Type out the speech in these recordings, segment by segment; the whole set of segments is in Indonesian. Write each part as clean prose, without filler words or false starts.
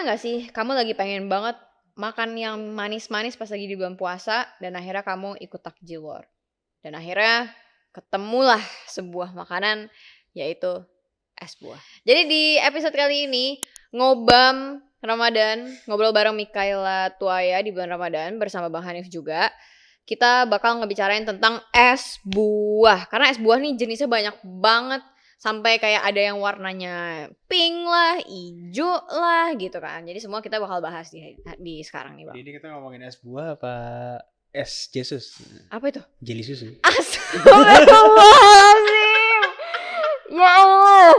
nggak sih kamu lagi pengen banget makan yang manis-manis pas lagi di bulan puasa dan akhirnya kamu ikut takjil war. Dan akhirnya ketemulah sebuah makanan yaitu es buah. Jadi di episode kali ini ngobam Ramadan, ngobrol bareng Mikaela Tuaya di bulan Ramadan bersama Bang Hanif juga. Kita bakal ngebicarain tentang es buah. Karena es buah nih jenisnya banyak banget. Sampai kayak ada yang warnanya pink lah, hijau lah gitu kan. Jadi semua kita bakal bahas di sekarang nih Bang. Jadi ini kita ngomongin es buah apa es Jesus? Apa itu? Jeli susu. Astagfirullahaladzim. Ya Allah.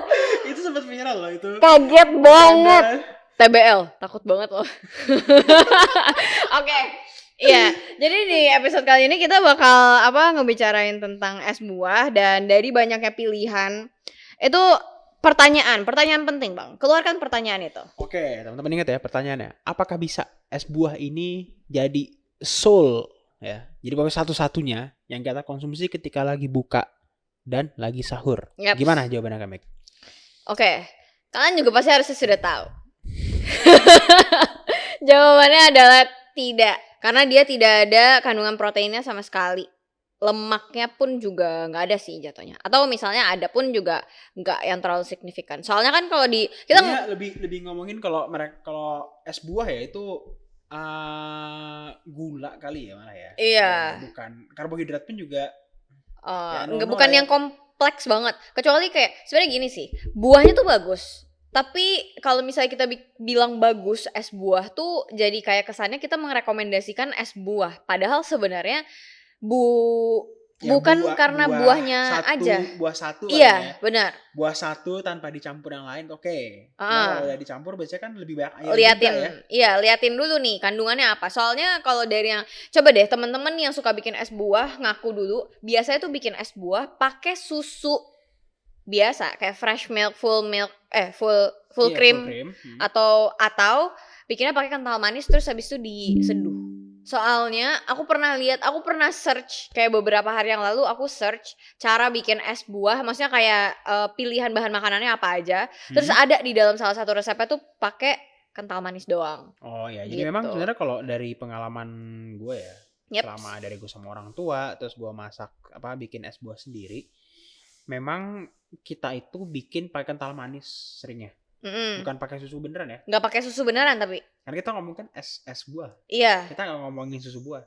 Itu sempat viral loh itu. Kaget banget. TBL, takut banget loh. Oke. Iya, jadi di episode kali ini kita bakal ngebicarain tentang es buah dan dari banyaknya pilihan itu pertanyaan penting Bang. Keluarkan pertanyaan itu. Oke, teman-teman ingat ya pertanyaannya. Apakah bisa es buah ini jadi soul ya? Jadi pokoknya satu-satunya yang kita konsumsi ketika lagi buka dan lagi sahur. Yep. Gimana jawabannya Kamek? Oke, kalian juga pasti harusnya sudah tahu. Jawabannya adalah tidak. Karena dia tidak ada kandungan proteinnya sama sekali. Lemaknya pun juga nggak ada sih jatuhnya. Atau misalnya ada pun juga nggak yang terlalu signifikan. Soalnya kan kalau di kita lebih ngomongin kalau es buah ya itu gula kali ya malah ya. Iya. Bukan karbohidrat pun juga. Bukan yang kompleks banget. Kecuali kayak sebenarnya gini sih. Buahnya tuh bagus. Tapi kalau misalnya kita bilang bagus es buah tuh jadi kayak kesannya kita merekomendasikan es buah. Padahal sebenarnya bukan karena buahnya aja. Buah satu iya, ya. Benar. Buah satu tanpa dicampur yang lain oke. Kalau udah dicampur biasanya kan lebih banyak air liatin, juga ya. Iya, liatin dulu nih kandungannya apa. Soalnya kalau dari yang coba deh teman-teman yang suka bikin es buah ngaku dulu, biasanya tuh bikin es buah pakai susu biasa kayak fresh milk, full cream. Atau bikinnya pakai kental manis terus habis itu diseduh. Soalnya aku pernah search kayak beberapa hari yang lalu aku search cara bikin es buah, maksudnya kayak pilihan bahan makanannya apa aja. Terus ada di dalam salah satu resepnya tuh pakai kental manis doang. Oh ya, jadi memang sebenarnya kalau dari pengalaman gue ya, selama dari gue sama orang tua, terus gue masak bikin es buah sendiri, memang kita itu bikin pakai kental manis seringnya. Bukan pakai susu beneran ya? Nggak pakai susu beneran tapi. Karena kita ngomongin es buah. Iya. Kita nggak ngomongin susu buah.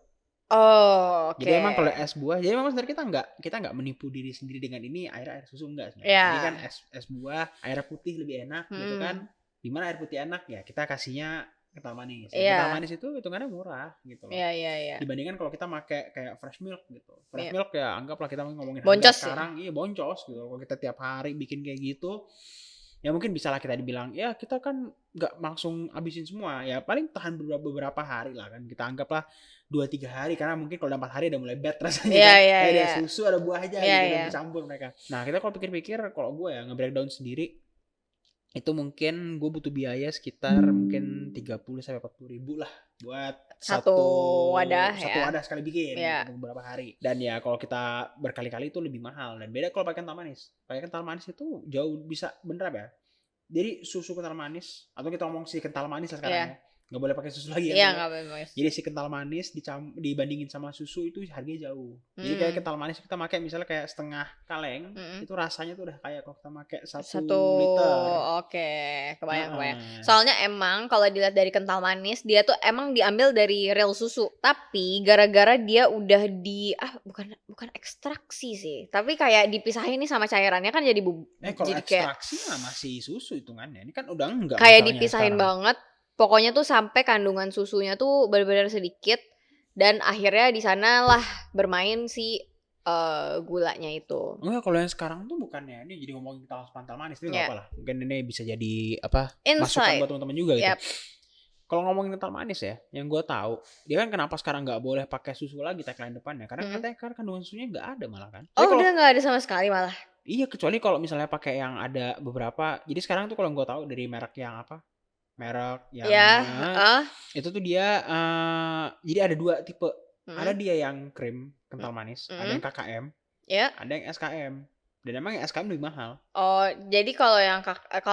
Oh, oke. Jadi emang kalau es buah, jadi memang sebenarnya kita nggak menipu diri sendiri dengan ini air susu enggak sebenarnya. Yeah. Jadi kan es buah, air putih lebih enak gitu kan. Dimana air putih enak ya kita kasihnya kental manis. Kental manis itu hitungannya murah gitu loh. Iya. Dibandingkan kalau kita pakai kayak fresh milk gitu. Fresh milk ya anggaplah kita ngomongin boncos sekarang, iya boncos gitu. Kalau kita tiap hari bikin kayak gitu, ya mungkin bisa lah kita dibilang, ya kita kan nggak langsung abisin semua. Ya paling tahan beberapa hari lah kan. Kita anggaplah 2-3 hari karena mungkin kalau 4 hari udah mulai bad rasanya kan. Ada susu, ada buah aja gitu dicampur mereka. Nah kita kalau pikir-pikir, kalau gue ya nge-breakdown sendiri, itu mungkin gue butuh biaya sekitar mungkin 30-40 ribu lah buat satu wadah sekali bikin beberapa hari. Dan ya kalau kita berkali-kali itu lebih mahal. Dan beda kalau pakai kental manis. Pakai kental manis itu jauh bisa bener ya. Jadi susu kental manis, atau kita ngomong si kental manis lah sekarang ya. Nggak boleh pakai susu lagi ya. Nggak boleh. Jadi si kental manis dibandingin sama susu itu harganya jauh. Jadi kayak kental manis kita pakai misalnya kayak setengah kaleng, itu rasanya tuh udah kayak kalau kita pakai 1 liter. Oke, kebayang. Soalnya emang kalau dilihat dari kental manis, dia tuh emang diambil dari real susu. Tapi gara-gara dia udah bukan ekstraksi sih, tapi kayak dipisahin nih sama cairannya kan jadi kalau jadi ekstraksi kayak masih susu hitungannya. Ini kan udah enggak. Kayak dipisahin banget. Pokoknya tuh sampai kandungan susunya tuh benar-benar sedikit dan akhirnya di sanalah bermain si gulanya itu. Enggak, kalau yang sekarang tuh bukannya ini jadi ngomongin kental manis itu enggak apa lah. Mungkin ini bisa jadi masukan buat teman-teman juga gitu. Kalau ngomongin kental manis ya, yang gue tahu, dia kan kenapa sekarang nggak boleh pakai susu lagi tagline depannya? Karena katanya kan kandungan susunya nggak ada malah kan. Udah nggak ada sama sekali malah. Iya, kecuali kalau misalnya pakai yang ada beberapa. Jadi sekarang tuh kalau gue tahu dari merek yang itu tuh dia jadi ada 2 tipe. Ada dia yang krim kental manis, ada yang KKM, ada yang SKM. Dan emang yang SKM lebih mahal. Oh, jadi kalau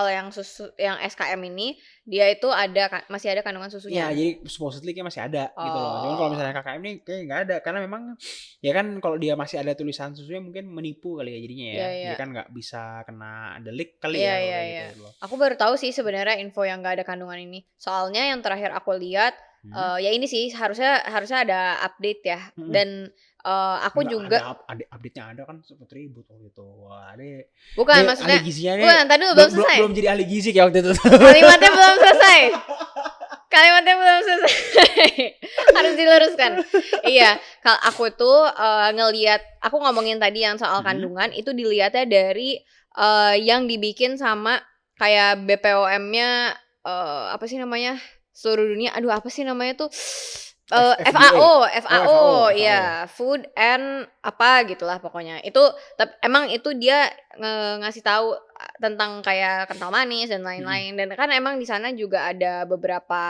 yang susu yang SKM ini dia itu masih ada kandungan Iya, susunya? jadi supposedly kayak masih ada gitu loh. Cuman kalau misalnya Oh. KKM nih kayak nggak ada karena memang ya kan kalau dia masih ada tulisan susunya mungkin menipu kali ya jadinya ya. Iya Jadi iya. kan nggak bisa kena delik kali Iya ya kalau iya kayak iya. gitu loh. Aku baru tahu sih sebenarnya info yang nggak ada kandungan ini. Soalnya yang terakhir aku lihat, Hmm. ya ini sih harusnya harusnya ada update ya Mm-mm. dan, aku Nggak juga ada update-nya ada kan sempat ribut waktu itu. Wah, bukan dia ahli maksudnya gizinya nih bukan, entar dulu belum belum belum selesai. belum jadi ahli gizi kayak waktu itu. Kalimatnya belum selesai. Kalimatnya belum selesai. Harus diluruskan. Iya, kalau aku tuh, ngelihat aku ngomongin tadi yang soal Hmm. kandungan itu dilihatnya dari, yang dibikin sama kayak BPOM-nya, apa sih namanya, seluruh dunia, aduh apa sih namanya tuh, FDA. FAO Oh, FAO, FAO. iya, Food and apa gitulah pokoknya. Itu emang itu dia ngasih tahu, tentang kayak kental manis dan Mm-mm. lain-lain, dan kan emang di sana juga ada beberapa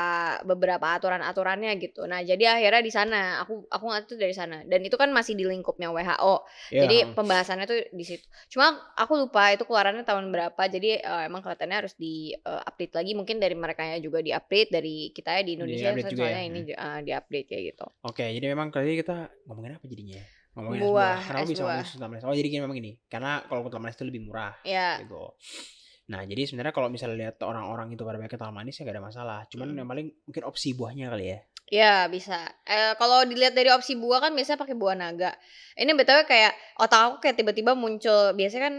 aturan-aturannya gitu. Nah, jadi akhirnya di sana aku ngeliat itu dari sana, dan itu kan masih di lingkupnya WHO. Ya, Jadi pembahasannya tuh di situ. Cuma aku lupa itu keluarannya tahun berapa. Jadi, emang kelihatannya harus update lagi, mungkin dari merekanya juga di-update, dari kitanya di di Indonesia update juga ya. soalnya ini di-update kayak gitu. Oke, jadi memang kali kita ngomongin apa jadinya? Ngomongin es buah. Buah, Kenapa es bisa ngomongin buah. susu tamales? Oh, jadi memang ini. Karena kalau kental manis itu lebih murah Iya. gitu. Nah, jadi sebenarnya kalau misalnya lihat orang-orang itu pada pakai kental manis ya gak ada masalah. Cuman yang paling mungkin opsi buahnya kali ya. Iya bisa. Kalau dilihat dari opsi buah kan biasanya pakai buah naga. Ini BTW kayak otak aku kayak tiba-tiba muncul, biasanya kan,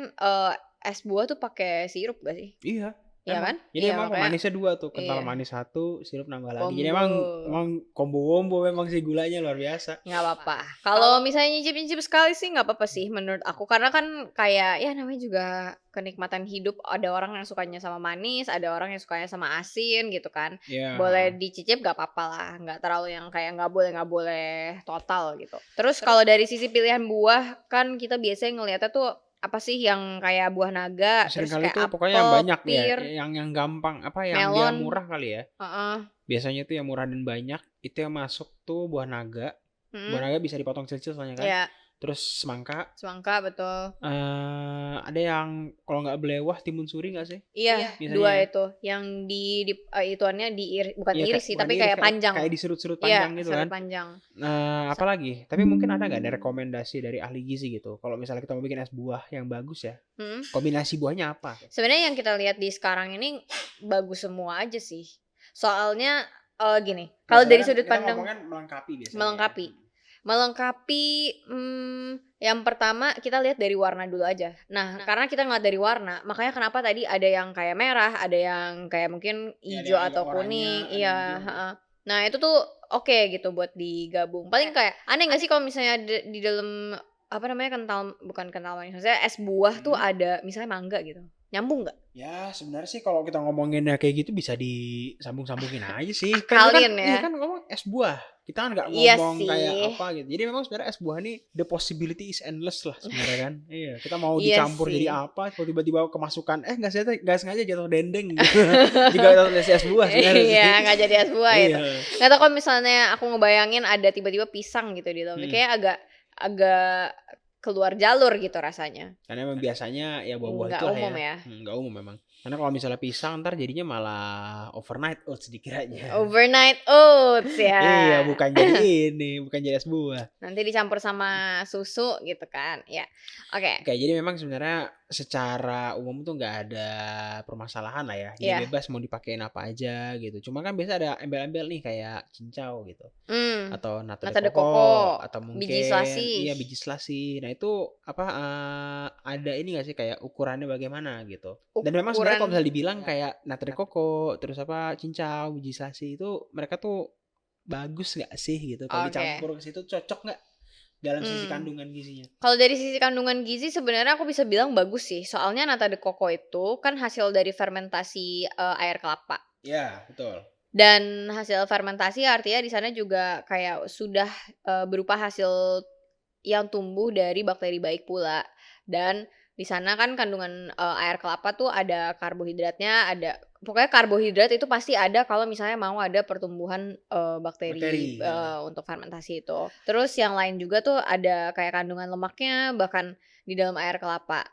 es buah tuh pakai sirup gak sih? Iya, Iya emang. kan? Jadi Iya emang makanya pemanisnya dua tuh, kental iya, manis satu, sirup nambah lagi. Jadi combo. emang combo memang sih gulanya luar biasa. Nggak apa-apa. Kalau misalnya nyicip-nyicip sekali sih nggak apa-apa sih menurut aku, karena kan kayak ya namanya juga kenikmatan hidup, ada orang yang sukanya sama manis, ada orang yang sukanya sama asin gitu kan. Boleh Iya. dicicip nggak apa-apa lah, nggak terlalu yang kayak nggak boleh total gitu. Terus kalau dari sisi pilihan buah kan kita biasanya ngelihatnya tuh apa sih yang kayak buah naga, terus Seringkali kayak tuh pokoknya yang apel, banyak ya, pir, yang gampang apa yang dia melon, murah kali ya. heeh, Biasanya tuh yang murah dan banyak itu yang masuk tuh buah naga. Buah mhm, naga bisa dipotong kecil-kecil soalnya kan. iya, Terus semangka. semangka betul. Ada yang kalau nggak belewah timun suri nggak sih? Iya, Biasanya 2 ya. itu yang ituannya bukan Iya iris kayak sih, bukan tapi iris kayak kayak panjang. diserut-serut Iya, panjang gitu serut kan. panjang. Sa Apalagi? Tapi mungkin ada nggak ada rekomendasi dari ahli gizi gitu? Kalau misalnya kita mau bikin es buah yang bagus ya, mhm, kombinasi buahnya apa? sebenarnya yang kita lihat di sekarang ini bagus semua aja sih. Soalnya, gini, kalau Biasanya dari kan sudut kita pandang ngomongin melengkapi biasanya ya. melengkapi melengkapi, yang pertama kita lihat dari warna dulu aja. Nah, karena kita ngeliat dari warna, makanya kenapa tadi ada yang kayak merah, ada yang kayak mungkin Iya, ada ijo yang agak atau oranye, kuning, ada yang iya, hijau gitu. heeh. Nah, itu tuh oke gitu buat digabung. Paling kayak aneh nggak sih kalau misalnya di dalam, apa namanya, bukan kental manis, maksudnya es buah tuh ada misalnya mangga gitu, nyambung nggak? Ya sebenarnya sih kalau kita ngomonginnya kayak gitu bisa disambung-sambungin aja sih. Kan itu kan Akalin iya ya. kan ngomong es buah. Kita kan nggak Iya ngomong kayak sih, apa gitu. Jadi memang sebenarnya es buah nih the possibility is endless lah sebenarnya kan. Iya, kita mau iya dicampur sih. jadi apa, kalau tiba-tiba kemasukan nggak sengaja jatuh dendeng gitu. Juga es buah sebenarnya sih. Iya, nggak jadi es buah itu. Iya. Nggak tahu kalau misalnya aku ngebayangin ada tiba-tiba pisang gitu di dalamnya, Hmm. kayak agak agak keluar jalur gitu rasanya. Karena memang biasanya ya buah-buah Nggak itulah umum ya. ya. Nggak umum memang. Karena kalau misalnya pisang ntar jadinya malah overnight oats dikiranya. Overnight oats Iya, ya. bukan jadi es buah. Nanti dicampur sama susu gitu kan. Ya. Oke. Oke, jadi memang sebenarnya secara umum tuh nggak ada permasalahan lah ya. Jadi Iya. bebas mau dipakein apa aja gitu. Cuma kan biasa ada embel-embel nih kayak cincau gitu. Atau nata Nata de de coco, coco atau biji mungkin selasih. iya biji selasi. Nah, itu apa ada ini nggak sih kayak ukurannya bagaimana gitu. Dan memang sebenarnya kalau Ukuran misalnya dibilang kayak nata de coco, terus apa cincau, biji selasi itu mereka tuh bagus nggak sih gitu. Kalau oke. dicampur ke situ cocok nggak dalam sisi Hmm. kandungan gizinya? Kalau dari sisi kandungan gizi sebenarnya aku bisa bilang bagus sih. Soalnya nata de coco itu kan hasil dari fermentasi air kelapa. Ya, betul. Dan hasil fermentasi artinya di sana juga kayak sudah berupa hasil yang tumbuh dari bakteri baik pula. Dan di sana kan kandungan air kelapa tuh ada karbohidratnya, pokoknya karbohidrat itu pasti ada kalau misalnya mau ada pertumbuhan bakteri Ya. untuk fermentasi itu. Terus yang lain juga tuh ada kayak kandungan lemaknya bahkan di dalam air kelapa.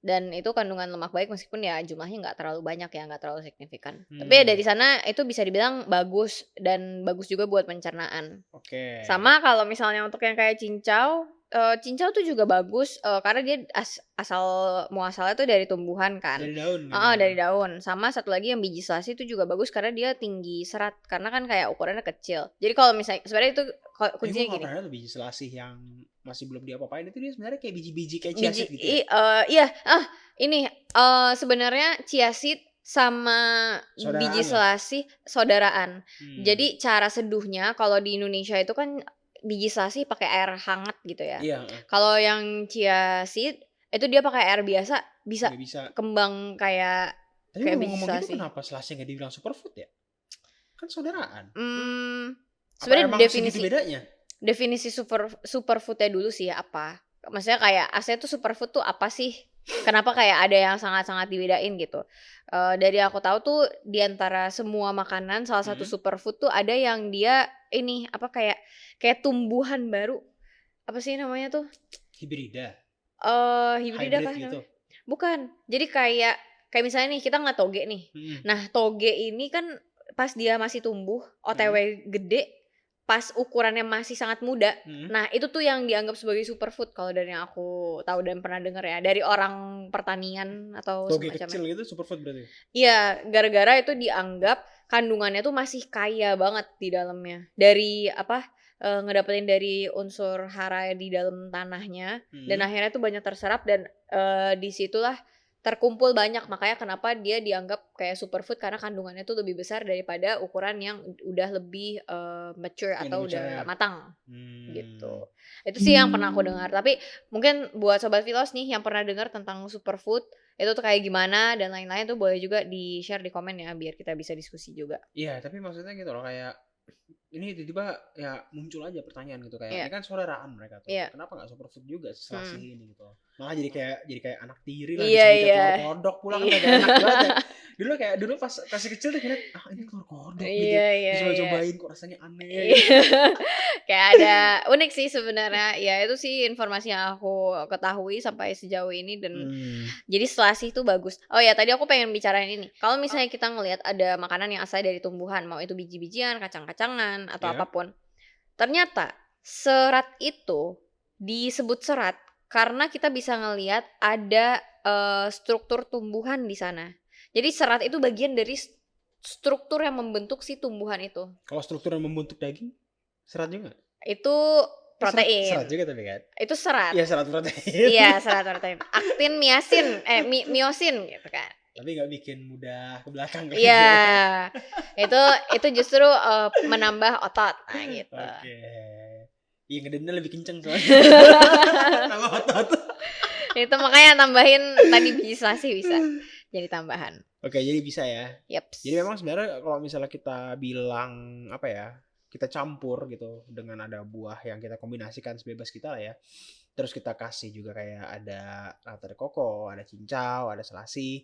Dan itu kandungan lemak baik meskipun ya jumlahnya nggak terlalu banyak ya, nggak terlalu signifikan. Tapi ya dari sana itu bisa dibilang bagus dan bagus juga buat pencernaan. Oke. Sama kalau misalnya untuk yang kayak cincau, cincau tuh juga bagus, karena dia asal muasalnya tuh dari tumbuhan kan. Dari daun kan Heeh, ya? dari daun. Sama satu lagi yang biji selasi itu juga bagus karena dia tinggi serat, karena kan kayak ukurannya kecil. Jadi kalau misalnya sebenarnya itu Tapi gue kuncinya gak gini. pernah tuh biji selasih yang masih belum diapa-apain itu dia sebenarnya kayak biji-biji kayak chia Biji seed gitu ya? iya, ini, sebenarnya chia seed sama biji Saudaraan lah? selasih saudaraan. Hmm. Jadi cara seduhnya kalau di Indonesia itu kan biji selasih pakai air hangat gitu ya. Iya, heeh. Kalau yang chia seed itu dia pakai air biasa, bisa Nggak bisa. kembang kayak Tapi biji ngomong-ngomong gitu selasih. kenapa selasih nggak dibilang superfood ya? Kan saudaraan. Apa Sebenarnya emang segitu bedanya? definisi superfood-nya dulu sih ya apa? Maksudnya kayak aslinya tuh superfood tuh apa sih? Kenapa kayak ada yang sangat-sangat dibedain gitu? Dari aku tahu tuh di antara semua makanan salah satu superfood tuh ada yang dia ini apa kayak tumbuhan baru. Apa sih namanya tuh? Hibrida, Hibrida hybrid kah gitu. namanya? Bukan. Jadi kayak misalnya nih kita ngeliat toge nih. Nah, toge ini kan pas dia masih tumbuh, OTW gede, pas ukurannya masih sangat muda. Nah, itu tuh yang dianggap sebagai superfood kalau dari yang aku tahu dan pernah dengar ya, dari orang pertanian atau Toge semacamnya. kecil gitu superfood berarti? Iya, gara-gara itu dianggap kandungannya tuh masih kaya banget di dalamnya. Dari apa, ngedapetin dari unsur hara di dalam tanahnya dan akhirnya tuh banyak terserap dan, di situlah terkumpul banyak. Makanya kenapa dia dianggap kayak superfood karena kandungannya tuh lebih besar daripada ukuran yang udah lebih, mature Yang atau mature udah ya? matang, gitu. Itu sih yang pernah aku dengar. Tapi mungkin buat sobat Filos nih yang pernah dengar tentang superfood, itu tuh kayak gimana dan lain-lain tuh boleh juga di-share di komen ya, biar kita bisa diskusi juga. Iya, tapi maksudnya gitu loh kayak ini tiba-tiba ya muncul aja pertanyaan gitu kayak Iya, ini kan saudaraan mereka tuh. iya, Kenapa nggak superfood juga si selasih ini gitu. Malah jadi kayak anak tiri lah iya, disebutnya iya, telur kodok pula kan iya, gak enak banget ya. Dulu pas kasih kecil tuh ngeliat ini telur kodok gitu. iya, iya, iya. Coba-cobain kok rasanya aneh Iya, gitu. kayak ada unik sih sebenarnya. Ya itu sih informasi yang aku ketahui sampai sejauh ini dan jadi selasih itu bagus. Oh ya tadi aku pengen bicarain ini. Kalau misalnya kita ngelihat ada makanan yang asal dari tumbuhan, mau itu biji-bijian, kacang-kacangan atau Ya. apapun. Ternyata serat itu disebut serat karena kita bisa ngelihat ada struktur tumbuhan di sana. Jadi serat itu bagian dari struktur yang membentuk si tumbuhan itu. Kalau struktur yang membentuk daging serat juga? Itu protein. Serat juga tapi kan? Itu serat. Iya serat protein. Iya, serat protein. Aktin, miosin gitu kan. Tapi nggak bikin mudah ke belakang kan? Iya. Itu justru menambah otot. Nah, gitu. Oke. Iya ngedemnya lebih kenceng soalnya. Tambah otot. Itu makanya tambahin tadi biji selasih bisa jadi tambahan. Oke, jadi bisa ya. Yeps. Jadi memang sebenarnya kalau misalnya kita bilang apa ya, kita campur gitu dengan ada buah yang kita kombinasikan sebebas kita lah ya. Terus kita kasih juga kayak ada latte de coco, ada cincau, ada selasi,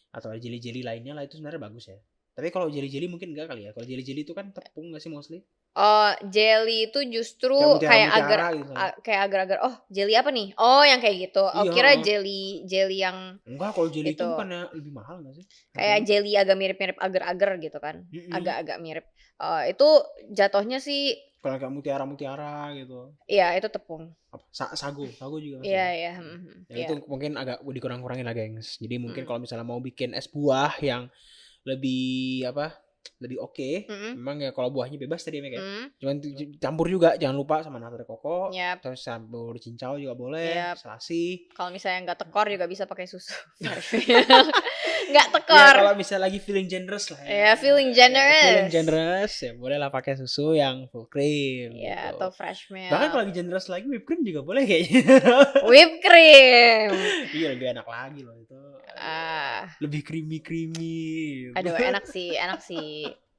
atau ada jeli-jeli lainnya lah itu sebenarnya bagus ya. Tapi kalau jeli-jeli mungkin enggak kali ya. Kalau jeli-jeli itu kan tepung nggak sih mostly? Oh, jelly itu justru Kayak kayak mutiara gitu. kayak agar-agar. Oh, jelly apa nih? Oh, yang kayak gitu. Oh, Iya. kira jelly yang Enggak, kalau jeli itu itu. bukannya lebih mahal nggak sih? Kayak jelly agak mirip-mirip agar-agar gitu kan. Agak-agak mirip. Itu jatuhnya sih Kalau kayak mutiara-mutiara gitu. iya itu tepung. Apa? Sagu juga masih. Iya, iya. Ya Iya. itu mungkin agak dikurang-kurangin lah gengs. Jadi mungkin kalau misalnya mau bikin es buah yang lebih lebih oke, memang ya kalau buahnya bebas tadi ya. Cuman campur juga jangan lupa sama nata de coco, Yap. terus campur cincau juga boleh, Yap. selasi. Kalau misalnya nggak tekor juga bisa pakai susu. Nggak Ya tekor. kalau misalnya lagi feeling generous lah ya. Ya, feeling generous. Feeling generous ya boleh lah pakai susu yang full cream. Ya, gitu. atau fresh milk. Bahkan kalau lagi generous lagi whipped cream juga boleh kayaknya. Whipped cream. Iya lebih enak lagi loh itu. Lebih creamy. Aduh enak sih.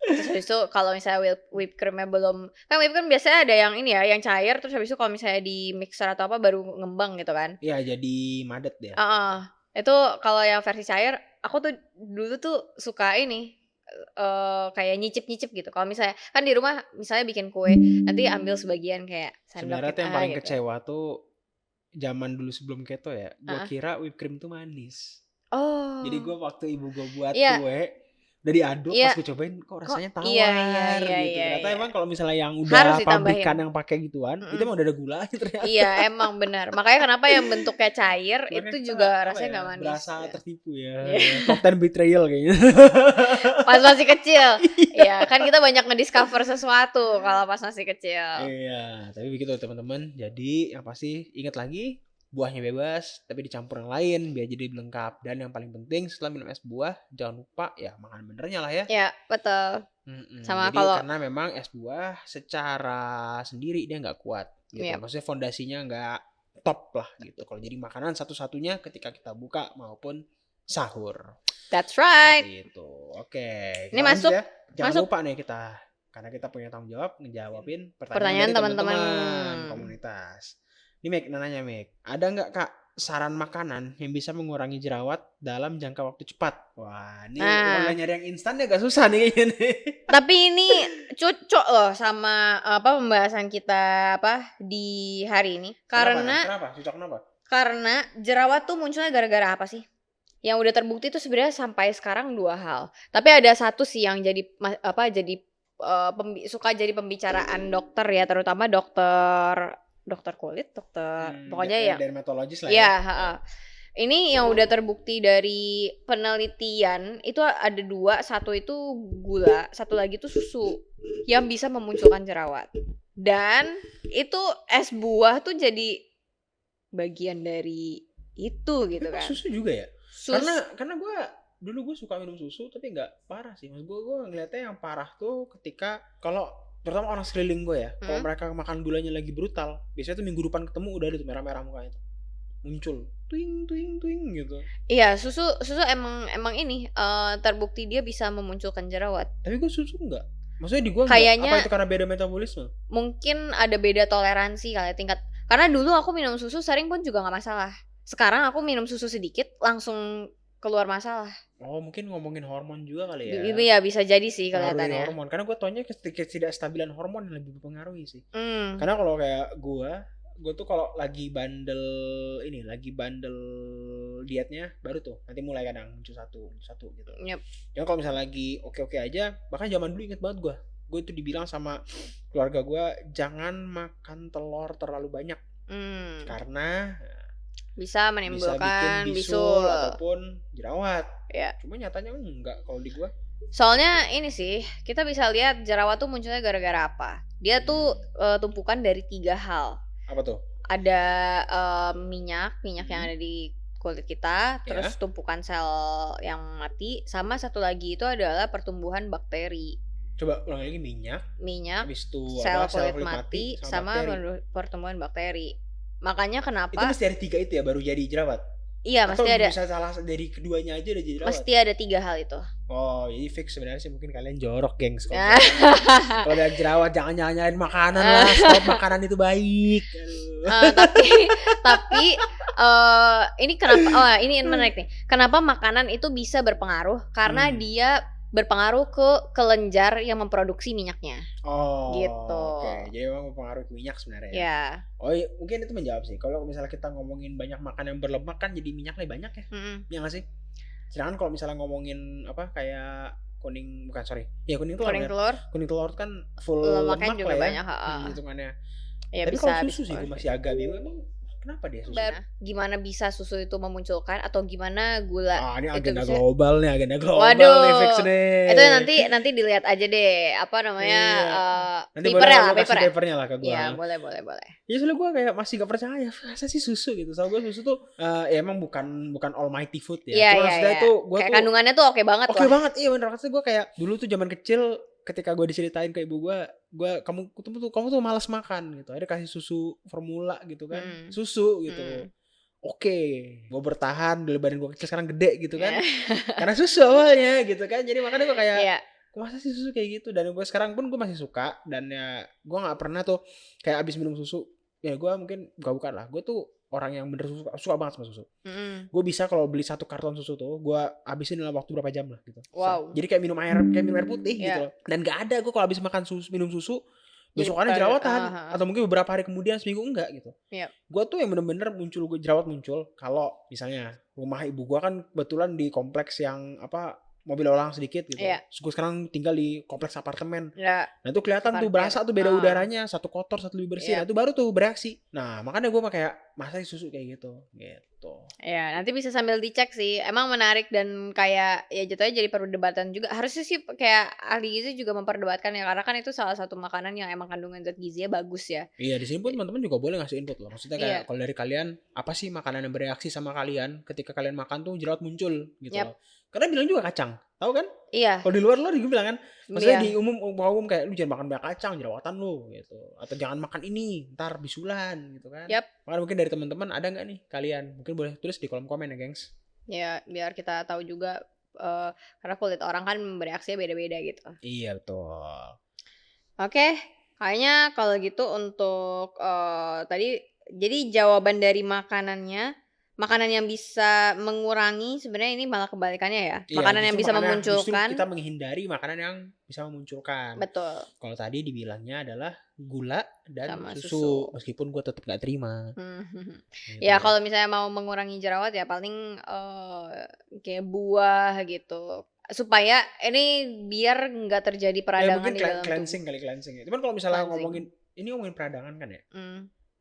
Terus habis itu kalau misalnya whipped creamnya belum, kan whipped cream biasanya ada yang ini ya, yang cair. Terus habis itu kalau misalnya di mixer atau apa baru ngembang gitu kan. Iya jadi madet ya. Itu kalau yang versi cair, aku tuh dulu tuh suka ini kayak nyicip gitu. Kalau misalnya kan di rumah misalnya bikin kue, nanti ambil sebagian kayak sendok Sebenarnya gitu, yang paling gitu. kecewa tuh zaman dulu sebelum keto ya, gue Heeh. kira whipped cream tuh manis. Oh. Jadi gue waktu ibu gue buat Iya. kue, udah diaduk, pas Iya. gue cobain kok Kok rasanya iya tawar gitu. iya. Ternyata emang kalau misalnya yang Harus udah ditambahin. pabrikan yang pakai gituan, itu Mm-mm. emang udah ada gula ternyata. Iya emang benar. Makanya kenapa yang bentuknya cair Makanya itu kita juga apa rasanya ya, nggak manis. berasa Ya. tertipu ya. Iya. Top 10 betrayal kayaknya. Pas masih kecil. Iya, kan kita banyak ngediscover sesuatu kalau pas masih kecil. Iya, tapi begitu teman-teman. Jadi yang pasti ingat lagi, buahnya bebas, tapi dicampur yang lain biar jadi lengkap. Dan yang paling penting setelah minum es buah, jangan lupa ya makan benernya lah ya. Ya, betul. Sama Jadi kalau karena memang es buah secara sendiri dia nggak kuat gitu. Yep. Maksudnya fondasinya nggak top lah gitu. Kalau jadi makanan satu-satunya ketika kita buka maupun sahur. that's right. Seperti itu. Oke. Ini kita lanjut masuk. ya. Jangan Masuk. lupa nih kita, karena kita punya tanggung jawab ngejawabin Pertanyaan pertanyaan dari teman-teman. teman-teman komunitas. Ini Mek, nanya Mek, ada nggak Kak saran makanan yang bisa mengurangi jerawat dalam jangka waktu cepat? Wah, ini Nah. kalau nyari yang instan ya agak susah nih kayaknya nih. Tapi ini cocok loh sama pembahasan kita di hari ini. Kenapa? Cocok kenapa? Karena jerawat tuh munculnya gara-gara apa sih? Yang udah terbukti tuh sebenarnya sampai sekarang 2 hal. Tapi ada satu sih yang jadi suka jadi pembicaraan dokter ya, terutama dokter kulit, pokoknya ya. Dermatologis lah Iya, ya. Ini yang udah terbukti dari penelitian itu ada 2, satu itu gula, satu lagi tuh susu yang bisa memunculkan jerawat. Dan itu es buah tuh jadi bagian dari itu gitu Tapi kan. susu juga ya? Karena gue suka minum susu tapi nggak parah sih. Maksud gue ngeliatnya yang parah tuh ketika kalau terutama orang sekeliling gue ya, kalau mereka makan gulanya lagi brutal, biasanya tuh minggu depan ketemu udah ada tuh merah-merah mukanya tuh. Muncul twing gitu. Iya, susu emang ini terbukti dia bisa memunculkan jerawat. Tapi gue susu enggak. Maksudnya di gue Kayaknya apa itu karena beda metabolisme? mungkin ada beda toleransi kali tingkat. Karena dulu aku minum susu sering pun juga nggak masalah. Sekarang aku minum susu sedikit langsung keluar masalah. Oh, mungkin ngomongin hormon juga kali ya. Iya bisa jadi sih Pengaruhi kelihatannya. hormon. Karena gue taunya ketidakstabilan hormon yang lebih mempengaruhi sih. Hmm. Karena kalau kayak gue tuh kalau lagi bandel dietnya baru tuh nanti mulai kadang muncul satu gitu. Yep. Ya kalau misalnya lagi oke aja, bahkan zaman dulu inget banget gue itu dibilang sama keluarga gue jangan makan telur terlalu banyak karena bisa bisa menimbulkan bikin bisul bisul. ataupun jerawat. Ya. Cuma nyatanya enggak kalau di gue. Soalnya ini sih kita bisa lihat jerawat tuh munculnya gara-gara apa. Dia tuh tumpukan dari 3 hal. Apa tuh? Ada minyak yang ada di kulit kita, terus tumpukan sel yang mati, sama satu lagi itu adalah pertumbuhan bakteri. Coba ulang lagi, minyak habis itu sel kulit mati sama pertumbuhan bakteri. Makanya kenapa itu mesti ada 3 itu ya baru jadi jerawat? Iya, atau mesti ada. Bisa salah dari keduanya aja udah jadi jerawat? Mesti ada 3 hal itu. Oh, jadi fix sebenarnya sih mungkin kalian jorok, gengs. Kalau ada jerawat jangan nyalain makanan lah. Stop, makanan itu baik. Tapi ini kenapa? Ini menarik nih. Kenapa makanan itu bisa berpengaruh? Karena dia berpengaruh ke kelenjar yang memproduksi minyaknya. Oh, gitu. Oke. Jadi memang mempengaruhi ke minyak sebenarnya. Ya. Oh, mungkin itu menjawab sih. Kalau misalnya kita ngomongin banyak makan yang berlemak kan jadi minyaknya banyak ya. Iya nggak sih? Sedangkan kalau misalnya ngomongin apa kayak kuning telur. Kuning telur kan full lemak juga lah ya. banyak, hitungannya. Ya, tapi bisa, kalau susu sih gue masih agak bingung. Emang kenapa dia susu? Gimana bisa susu itu memunculkan atau gimana gula? Ini agenda global nih, Waduh, nih, fix nih. Itu nanti dilihat aja deh, apa namanya? Nanti papernya lah ke gue. Iya, boleh. Ya soalnya gue kayak masih gak percaya, masa sih susu gitu. Soalnya gue susu tuh ya emang bukan almighty food ya. Iya. Maksudnya tuh gue kayak kandungannya tuh oke banget. Oke banget, iya bener. Maksudnya gue kayak dulu tuh zaman kecil ketika gue diceritain ke ibu gue kamu tuh malas makan gitu. Akhirnya kasih susu formula gitu kan, susu gitu. Oke, gue bertahan, dulu badan gue kecil sekarang gede gitu kan, karena susu awalnya gitu kan. Jadi makanya gue kayak, masa sih susu kayak gitu. Dan gue sekarang pun gue masih suka, dan ya gue nggak pernah tuh kayak abis minum susu, ya gue mungkin bukan lah, gue tuh orang yang bener suka banget sama susu. Gue bisa kalau beli 1 karton susu tuh gue habisin dalam waktu berapa jam lah gitu. Wow. Jadi kayak minum air putih gitu loh. Dan gak ada gue kalau habis makan minum susu Jadi besokannya jerawatan heeh. atau mungkin beberapa hari kemudian seminggu enggak gitu. Yap. Gua tuh yang bener-bener jerawat muncul kalau misalnya rumah ibu gua kan kebetulan di kompleks yang mobil orang sedikit gitu. Iya. Terus gua sekarang tinggal di kompleks apartemen. Ya, Nah itu kelihatan tuh separkir. berasa tuh beda udaranya, satu kotor satu lebih bersih. Nah Yap. itu baru tuh bereaksi. Nah makanya gua kayak masa susu kayak gitu. Ya, nanti bisa sambil dicek sih. Emang menarik dan kayak ya jatuhnya jadi perdebatan juga. Harusnya sih kayak ahli gizi juga memperdebatkan ya karena kan itu salah satu makanan yang emang kandungan zat gizinya bagus ya. Iya di sini pun teman-teman juga boleh ngasih input loh. Maksudnya kayak Iya. kalau dari kalian apa sih makanan yang bereaksi sama kalian ketika kalian makan tuh jerawat muncul gitu Yap. loh. Karena bilang juga kacang, tahu kan? Iya. Kalau di luar juga bilang kan, maksudnya Iya. di umum kayak lu jangan makan banyak kacang, jerawatan lu gitu. Atau jangan makan ini, ntar bisulan gitu kan. Yap. Makanya mungkin dari teman-teman ada nggak nih kalian? Mungkin boleh tulis di kolom komen ya, gengs. Ya, biar kita tahu juga karena kulit orang kan bereaksinya beda-beda gitu. Iya betul. Oke, kayaknya kalau gitu untuk tadi jadi jawaban dari makanan yang bisa mengurangi sebenarnya ini malah kebalikannya ya. Iya, Makanan yang justru bisa justru memunculkan. kita menghindari makanan yang bisa memunculkan. Betul. Kalau tadi dibilangnya adalah gula dan Sama susu. susu. Meskipun gue tetap nggak terima. Gitu. Ya kalau misalnya mau mengurangi jerawat ya paling kayak buah gitu. Supaya ini biar nggak terjadi Ya peradangan mungkin di dalam cleansing tubuh. kali cleansing. Cuman kalau misalnya Cleansing. ngomongin peradangan kan ya.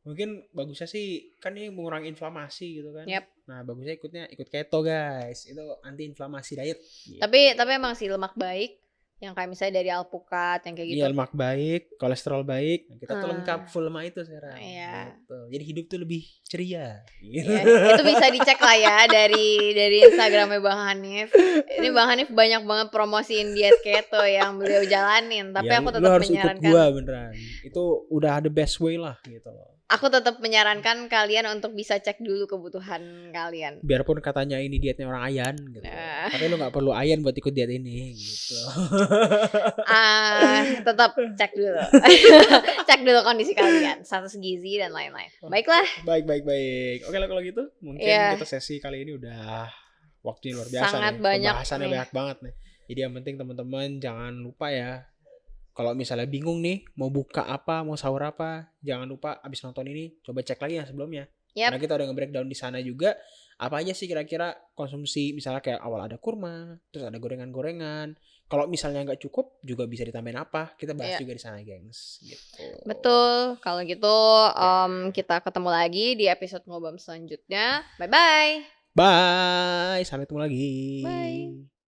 Mungkin bagusnya sih kan ini mengurangi inflamasi gitu kan. Yap. Nah bagusnya ikut keto guys. Itu anti inflamasi diet. Gitu. Tapi emang sih lemak baik yang kayak misalnya dari alpukat yang kayak gitu. Iya lemak baik, kolesterol baik. Nah, kita tuh lengkap full sama itu sekarang. Iya. Gitu. Jadi hidup tuh lebih ceria. Gitu. Iya, itu bisa dicek lah ya dari Instagramnya Bang Hanif. Ini Bang Hanif banyak banget promosiin diet keto yang beliau jalanin. Tapi Ya, aku lu tetap harus ikut menyarankan. gua beneran. Itu udah the best way lah gitu loh. Aku tetap menyarankan kalian untuk bisa cek dulu kebutuhan kalian. Biarpun katanya ini dietnya orang ayan gitu. Tapi lu gak perlu ayan buat ikut diet ini gitu. Tetap cek dulu. Cek dulu kondisi kalian, status gizi dan lain-lain. Baiklah. Baik. Oke lah kalau gitu mungkin kita sesi kali ini udah waktunya luar biasa. Sangat nih. banyak Pembahasannya nih. banyak banget nih. Jadi yang penting teman-teman jangan lupa ya. Kalau misalnya bingung nih mau buka apa, mau sahur apa, jangan lupa abis nonton ini coba cek lagi yang sebelumnya. Yep. Karena kita udah nge-breakdown di sana juga apa aja sih kira-kira konsumsi, misalnya kayak awal ada kurma, terus ada gorengan-gorengan. Kalau misalnya nggak cukup juga bisa ditambahin apa, kita bahas juga di sana, gengs. Gitu. Betul. Kalau gitu kita ketemu lagi di episode Ngobam selanjutnya. Bye bye. Bye, sampai ketemu lagi. Bye.